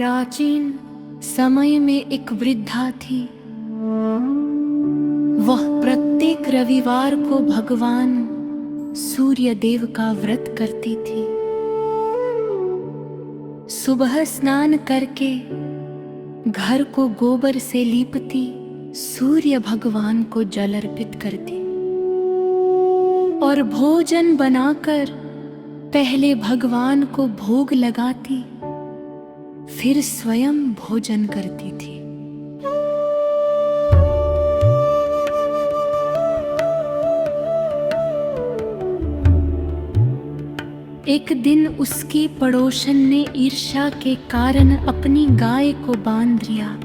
प्राचीन समय में एक वृद्धा थी। वह प्रत्येक रविवार को भगवान सूर्य देव का व्रत करती थी। सुबह स्नान करके घर को गोबर से लीपती, सूर्य भगवान को जल अर्पित करती और भोजन बनाकर पहले भगवान को भोग लगाती, फिर स्वयं भोजन करती थी। एक दिन उसकी पड़ोसन ने ईर्ष्या के कारण अपनी गाय को बांध लिया,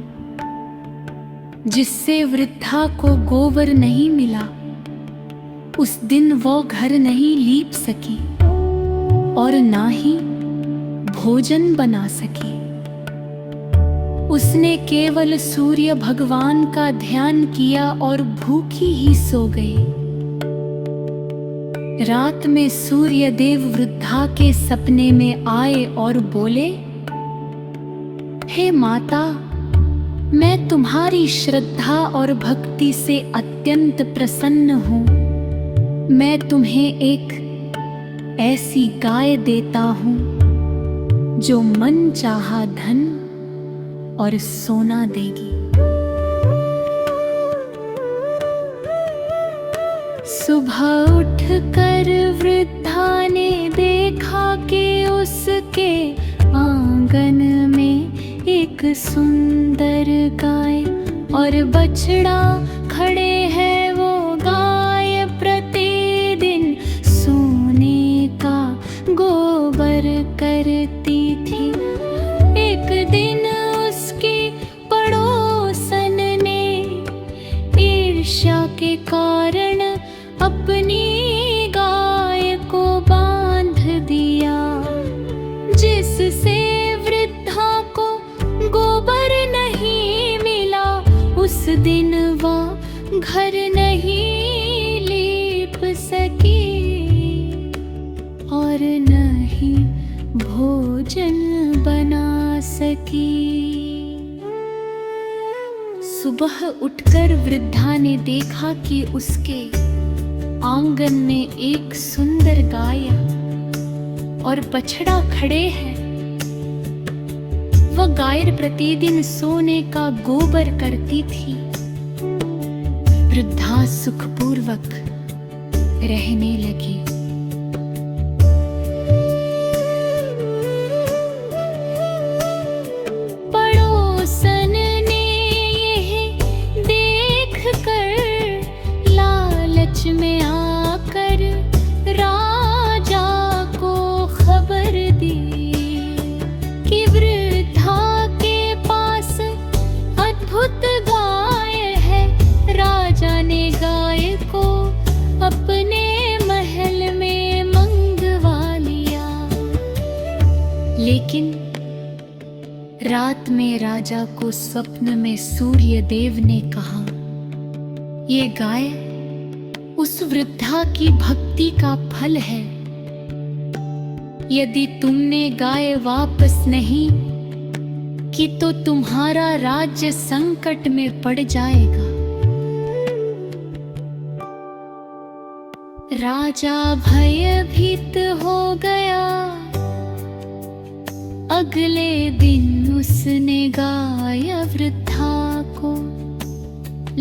जिससे वृद्धा को गोबर नहीं मिला। उस दिन वो घर नहीं लीप सकी और ना ही भोजन बना सकी। उसने केवल सूर्य भगवान का ध्यान किया और भूखी ही सो गई। रात में सूर्य देव वृद्धा के सपने में आए और बोले, हे माता, मैं तुम्हारी श्रद्धा और भक्ति से अत्यंत प्रसन्न हूँ। मैं तुम्हें एक ऐसी गाय देता हूँ जो मन चाहा धन और सोना देगी। सुबह उठकर वृद्धा ने देखा कि उसके आंगन में एक सुंदर गाय और बछड़ा खड़े हैं। वो गाय प्रतिदिन सोने का गोबर करती थी। एक दिन उसकी पड़ोसन ने ईर्ष्या के कारण अपनी गाय को बांध दिया, जिससे वृद्धा को गोबर नहीं मिला। उस दिन वह घर नहीं लीप सकी और नहीं भोजन बना सकी। सुबह उठकर वृद्धा ने देखा कि उसके आंगन में एक सुंदर गाय और बछड़ा खड़े हैं। वह गाय प्रतिदिन सोने का गोबर करती थी। वृद्धा सुखपूर्वक रहने लगी। पड़ोसन ने यह देख कर लालच में आकर राजा को खबर दी कि वृद्धा के पास अद्भुत गाय है। राजा ने गाय को अपने महल में मंगवा लिया। लेकिन रात में राजा को स्वप्न में सूर्य देव ने कहा, ये गाय उस वृद्धा की भक्ति का फल है। यदि तुमने गाय वापस नहीं की तो तुम्हारा राज्य संकट में पड़ जाएगा। राजा भयभीत हो गया। अगले दिन उसने गाय वृद्धा को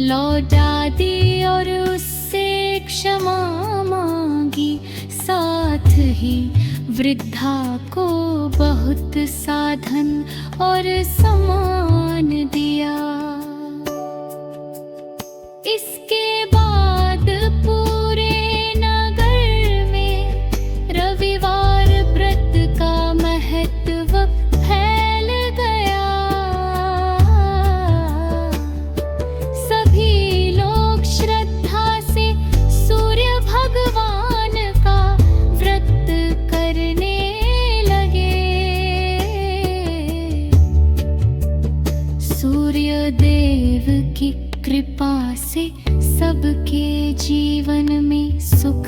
लौटा दी और उससे क्षमा मांगी। साथ ही वृद्धा को बहुत साधन और सम्मान दिया। इसके बाद पूरे नगर में रविवार व्रत का महत्व फैल गया। सभी लोग श्रद्धा से सूर्य भगवान का व्रत करने लगे। सूर्य देव की कृपा से सबके जीवन में सुख,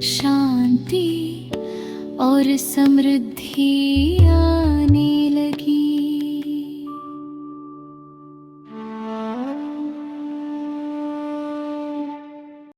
शांति और समृद्धि